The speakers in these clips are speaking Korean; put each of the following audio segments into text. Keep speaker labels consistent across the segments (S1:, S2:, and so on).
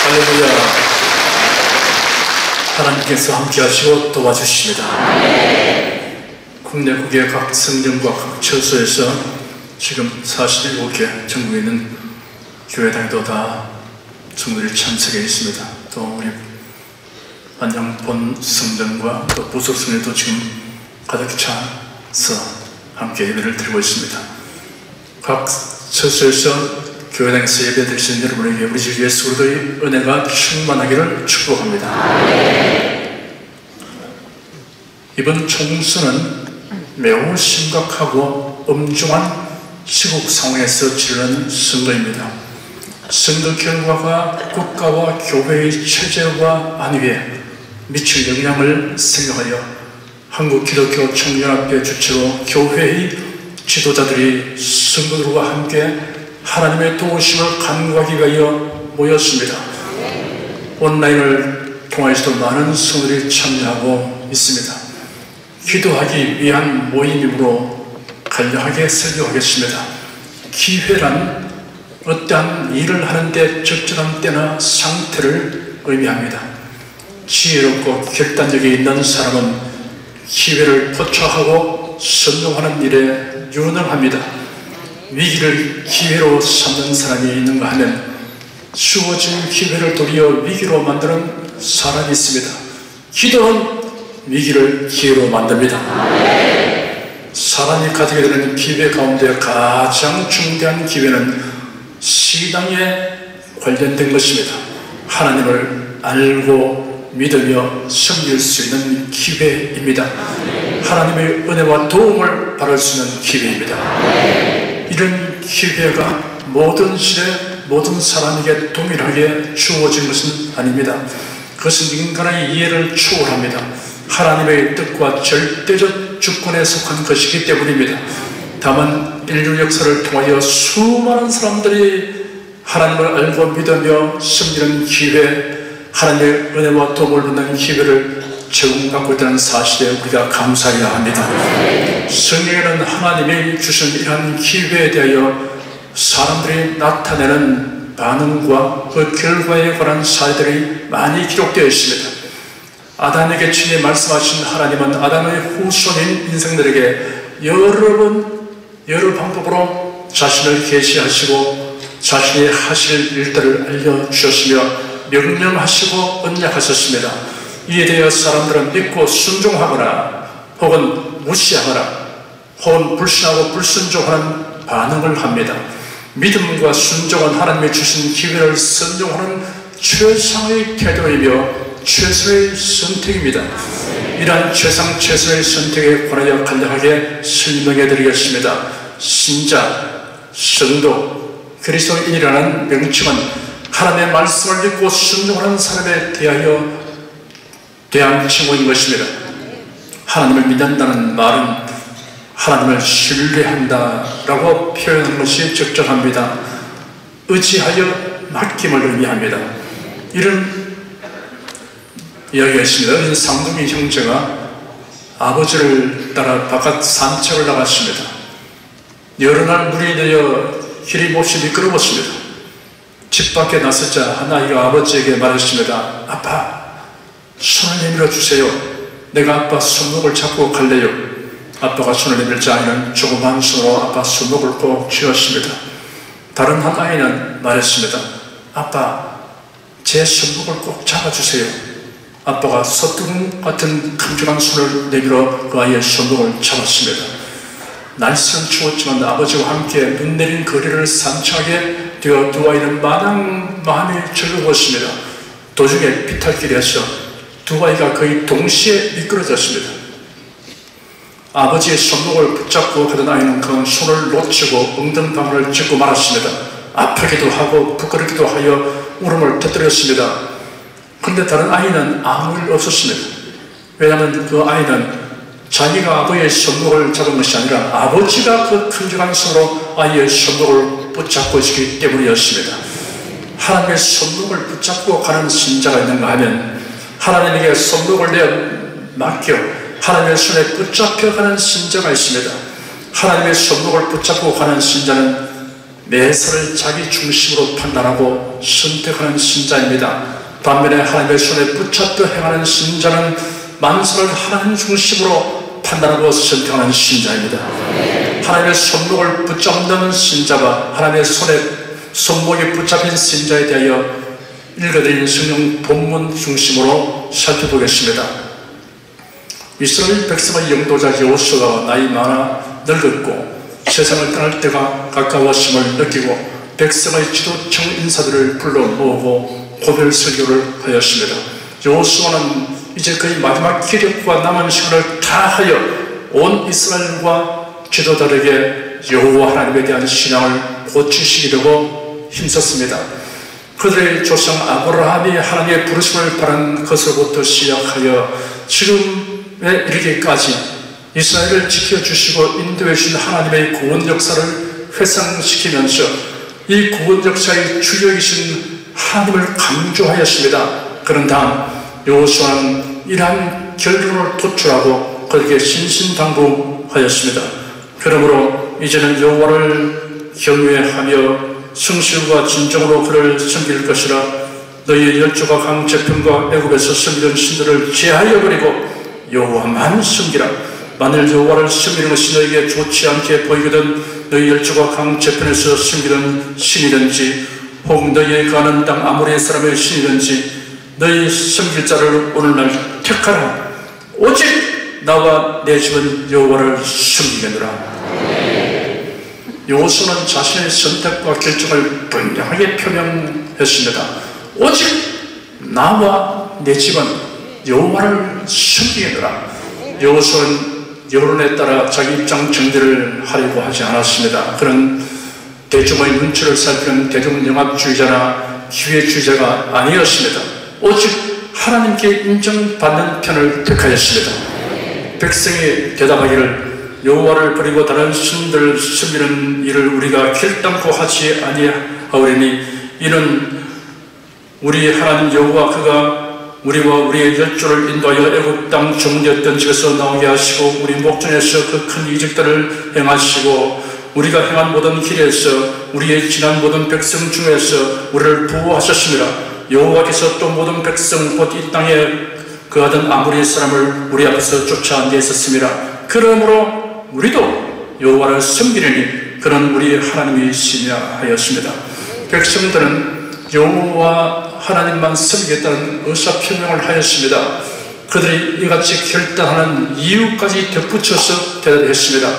S1: 할렐루야. 하나님께서 함께 하시고 도와주십니다. 국내 국외 각 성전과 각 처소에서 지금 47개 전국에 있는 교회당도 다 성도들이 참석해 있습니다. 또 우리 안양 본 성전과 또 부속 성전도 지금 가득 차서 함께 예배를 드리고 있습니다. 각 처소에서 교회당에서 예배 드리시는 여러분에게 우리 주 예수 그리스도의 은혜가 충만하기를 축복합니다. 이번 총선은 매우 심각하고 엄중한 시국 상황에서 치르는 선거입니다. 선거 결과가 국가와 교회의 체제와 안위에 미칠 영향을 생각하여 한국기독교 총연합회 주최로 교회의 지도자들이 성도들과 함께 하나님의 도우심을 간구하기 위하여 모였습니다. 온라인을 통해서도 많은 성도들이 참여하고 있습니다. 기도하기 위한 모임이므로 간략하게 설교하겠습니다. 기회란 어떠한 일을 하는데 적절한 때나 상태를 의미합니다. 지혜롭고 결단력이 있는 사람은 기회를 포착하고 선동하는 일에 유능합니다. 위기를 기회로 삼는 사람이 있는가 하면 주어진 기회를 도리어 위기로 만드는 사람이 있습니다. 기도는 위기를 기회로 만듭니다. 사람이 가지게 되는 기회 가운데 가장 중대한 기회는 신앙에 관련된 것입니다. 하나님을 알고 믿으며 섬길 수 있는 기회입니다. 하나님의 은혜와 도움을 받을 수 있는 기회입니다. 이런 기회가 모든 시대 모든 사람에게 동일하게 주어진 것은 아닙니다. 그것은 인간의 이해를 초월합니다. 하나님의 뜻과 절대적 주권에 속한 것이기 때문입니다. 다만 인류 역사를 통하여 수많은 사람들이 하나님을 알고 믿으며 섬기는 기회, 하나님의 은혜와 도움을 받는 기회를 제공받고 있다는 사실에 우리가 감사해야 합니다. 성경에는 하나님이 주신 이러한 기회에 대하여 사람들이 나타내는 반응과 그 결과에 관한 사례들이 많이 기록되어 있습니다. 아담에게 친히 말씀하신 하나님은 아담의 후손인 인생들에게 여러 방법으로 자신을 계시하시고 자신이 하실 일들을 알려주셨으며 명령하시고 언약하셨습니다. 이에 대해 사람들은 믿고 순종하거나 혹은 무시하거나 혹은 불신하고 불순종하는 반응을 합니다. 믿음과 순종은 하나님이 주신 기회를 선용하는 최상의 태도이며 최소의 선택입니다. 이러한 최상 최소의 선택에 관하여 간략하게 설명해 드리겠습니다. 신자, 성도, 그리스도인이라는 명칭은 하나님의 말씀을 믿고 순종하는 사람에 대한 칭호인 것입니다. 하나님을 믿는다는 말은 하나님을 신뢰한다라고 표현하는 것이 적절합니다. 의지하여 맡김을 의미합니다. 이런 이야기가 있습니다. 어린 쌍둥이 형제가 아버지를 따라 바깥 산책을 나갔습니다. 여러 날 물이 내려 길이 몹시 미끄러웠습니다. 집 밖에 나서자 한 아이가 아버지에게 말했습니다. 아빠, 손을 내밀어 주세요. 내가 아빠 손목을 잡고 갈래요. 아빠가 손을 내밀자 아이는 조그만 손으로 아빠 손목을 꼭 쥐었습니다. 다른 한 아이는 말했습니다. 아빠, 제 손목을 꼭 잡아주세요. 아빠가 소뚜껑 같은 큼직한 손을 내밀어 그 아이의 손목을 잡았습니다. 날씨는 추웠지만 아버지와 함께 눈 내린 거리를 산책하게 되어 두 아이는 마냥 마음이 즐거웠습니다. 도중에 비탈길에서 두 아이가 거의 동시에 미끄러졌습니다. 아버지의 손목을 붙잡고 가던 아이는 그 손을 놓치고 엉덩방울을 짚고 말았습니다. 아프기도 하고 부끄럽기도 하여 울음을 터뜨렸습니다. 그런데 다른 아이는 아무 일 없었습니다. 왜냐하면 그 아이는 자기가 아버지의 손목을 잡은 것이 아니라 아버지가 그 큼직한 손으로 아이의 손목을 붙잡고 있기 때문이었습니다. 하나님의 손목을 붙잡고 가는 신자가 있는가 하면 하나님에게 손목을 내어 맡겨 하나님의 손에 붙잡혀 가는 신자가 있습니다. 하나님의 손목을 붙잡고 가는 신자는 매사를 자기 중심으로 판단하고 보고 선택하는 신자입니다. 반면에 하나님의 손에 붙잡혀 행하는 신자는 만사를 하나님 중심으로 판단하고 선택하는 신자입니다. 하나님의 손목을 붙잡는 신자와 하나님의 손목이 붙잡힌 신자에 대하여 읽어드린 성경 본문 중심으로 살펴보겠습니다. 이스라엘 백성의 영도자 여호수아가 나이 많아 늙었고 세상을 떠날 때가 가까웠음을 느끼고 백성의 지도청 인사들을 불러 모으고 고별 설교를 하였습니다. 여호수아는 이제 그의 마지막 기력과 남은 시간을 다하여 온 이스라엘과 지도자들에게 여호와 하나님에 대한 신앙을 고치시키려고 힘썼습니다. 그들의 조상 아브라함이 하나님의 부르심을 받은 것으로부터 시작하여 지금에 이르기까지 이스라엘을 지켜주시고 인도해 주신 하나님의 구원 역사를 회상시키면서 이 구원 역사의 주역이신 하나님을 강조하였습니다. 그런 다음 여호수아는 이러한 결론을 도출하고 그에게 신신당부하였습니다. 그러므로 이제는 여호와를 경외하며 성실과 진정으로 그를 섬길 것이라. 너희의 열조가 강제편과 애굽에서 섬기던 신들을 제하여 버리고 여호와만 섬기라. 만일 여호와를 섬기는 것이 너희에게 좋지 않게 보이거든 너희 열조가 강제편에서 섬기던 신이든지 혹 너희의 가는 땅 아모리 사람의 신이든지 너희 섬길 자를 오늘날 택하라. 오직 나와 내 집은 여호와를 섬기겠노라. 여호수아는 자신의 선택과 결정을 분명하게 표명했습니다. 오직 나와 내 집은 여호와를 섬기겠노라. 여호수아는 여론에 따라 자기 입장 정리를 하려고 하지 않았습니다. 그런 대중의 눈치를 살피는 대중영합주의자나 기회주의자가 아니었습니다. 오직 하나님께 인정받는 편을 택하였습니다. 백성이 대답하기를 여호와를 버리고 다른 신들을 섬기는 일을 우리가 결단코 하지 아니하오리니 이는 우리 하나님 여호와 그가 우리와 우리의 열조를 인도하여 애굽 땅 종되었던 집에서 나오게 하시고 우리 목전에서 그 큰 이적들을 행하시고 우리가 행한 모든 길에서 우리의 지난 모든 백성 중에서 우리를 보호하셨습니다. 여호와께서 또 모든 백성 곧 이 땅에 거하던 아모리 사람을 우리 앞에서 쫓아내셨습니다. 그러므로 우리도 여호와를 섬기려니 그는 우리 하나님이시냐 하였습니다. 백성들은 여호와 하나님만 섬기겠다는 의사표명을 하였습니다. 그들이 이같이 결단하는 이유까지 덧붙여서 대답했습니다.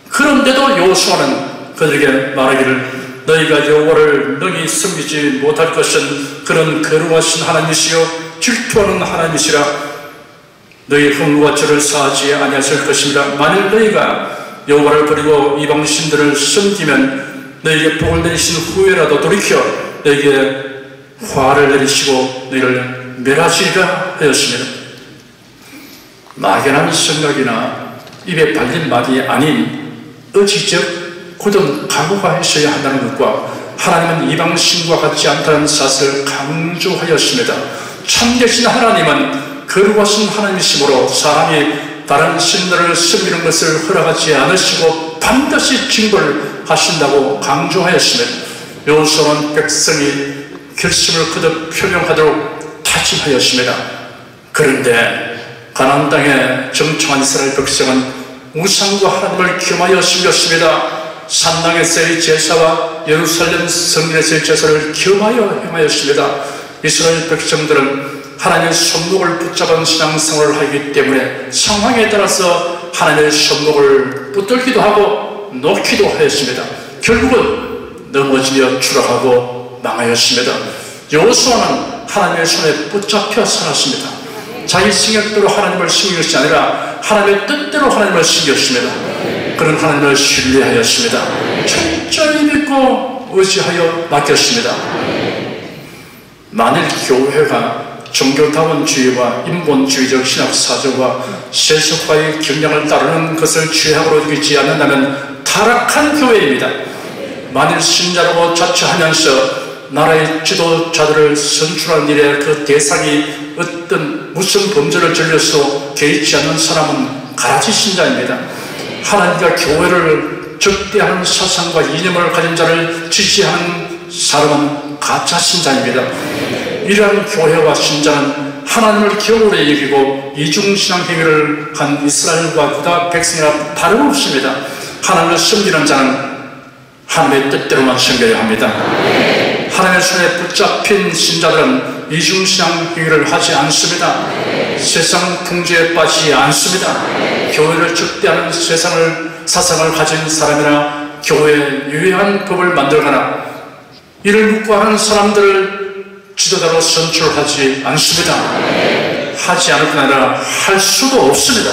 S1: 그런데도 여호수아는 그들에게 말하기를 너희가 여호와를 능히 섬기지 못할 것은 그는 거룩하신 하나님이시요 질투하는 하나님이시라. 너희 흥과 저를 사하지 아니하실 것입니다. 만일 너희가 여호와를 버리고 이방 신들을 섬기면 너희에게 복을 내리신 후에라도 돌이켜 너희에게 화를 내리시고 너희를 멸하시리라 하였습니다. 막연한 생각이나 입에 발린 말이 아닌 의지적 굳은 각오가 있어야 한다는 것과 하나님은 이방 신과 같지 않다는 사실을 강조하였습니다. 참되신 하나님은 거룩하신 하나님이시므로 사람이 다른 신들을 섬기는 것을 허락하지 않으시고 반드시 징벌하신다고 강조하였습니다. 여호수아는 백성이 결심을 거듭 표명하도록 다짐하였습니다. 그런데 가나안 땅에 정청한 이스라엘 백성은 우상과 하나님을 겸하여 섬겼습니다. 산당에서의 제사와 예루살렘 성전에서의 제사를 겸하여 행하였습니다. 이스라엘 백성들은 하나님의 손목을 붙잡은 신앙생활을 하기 때문에 상황에 따라서 하나님의 손목을 붙들기도 하고 놓기도 하였습니다. 결국은 넘어지며 추락하고 망하였습니다. 여호수아는 하나님의 손에 붙잡혀 살았습니다. 자기 생각대로 하나님을 섬긴 것이 아니라 하나님의 뜻대로 하나님을 섬겼습니다. 그런 하나님을 신뢰하였습니다. 철저히 믿고 의지하여 맡겼습니다. 만일 교회가 종교다원주의와 인본주의적 신학사조와 세속화의 경향을 따르는 것을 죄악으로 여기지 않는다면 타락한 교회입니다. 만일 신자라고 자처하면서 나라의 지도자들을 선출하는 일에 그 대상이 어떤 무슨 범죄를 저질러서 개의치 않는 사람은 가라지 신자입니다. 하나님과 교회를 적대하는 사상과 이념을 가진 자를 지지하는 사람은 가짜 신자입니다. 이러한 교회와 신자는 하나님을 기업으로 여기고 이중신앙 행위를 한 이스라엘과 유다 백성이나 다름없습니다. 하나님을 섬기는 자는 하나님의 뜻대로만 섬겨야 합니다. 하나님의 손에 붙잡힌 신자들은 이중신앙 행위를 하지 않습니다. 세상 풍조에 빠지지 않습니다. 교회를 적대하는 사상을 가진 사람이나 교회에 유해한 법을 만들거나 이를 묵과하는 사람들을 지도자로 선출하지 않습니다. 하지 않을 뿐 아니라 할 수도 없습니다.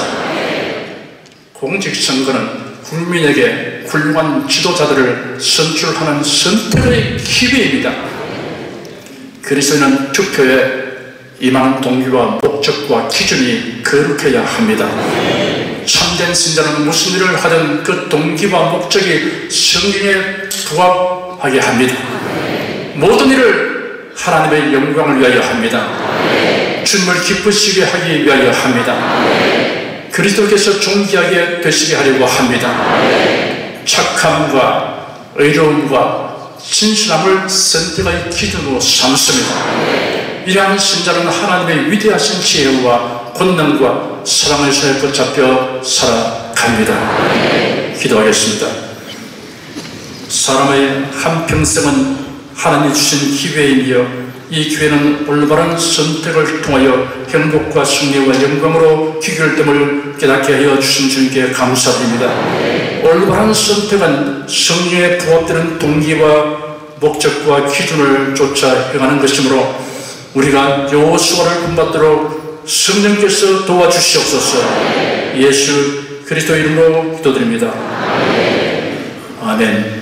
S1: 공직선거는 국민에게 훌륭한 지도자들을 선출하는 선택의 기회입니다. 그리스도인은 투표에 임하는 동기와 목적과 기준이 거룩해야 합니다. 참된 신자는 무슨 일을 하든 그 동기와 목적이 성경에 부합하게 합니다. 모든 일을 하나님의 영광을 위하여 합니다. 주님을 기쁘시게 하기 위하여 합니다. 그리스도께서 존귀하게 되시게 하려고 합니다. 착함과 의로움과 진실함을 선택의 기준으로 삼습니다. 이러한 신자는 하나님의 위대하신 지혜와 권능과 사랑의 손에 붙잡혀 살아갑니다. 기도하겠습니다. 사람의 한평생은 하나님이 주신 기회이며 이 기회는 올바른 선택을 통하여 행복과 승리와 영광으로 귀결됨을 깨닫게 하여 주신 주님께 감사드립니다. 올바른 선택은 성령에 부합되는 동기와 목적과 기준을 쫓아 행하는 것이므로 우리가 여호수아를 본받도록 성령께서 도와주시옵소서. 예수 그리스도 이름으로 기도드립니다. 아멘.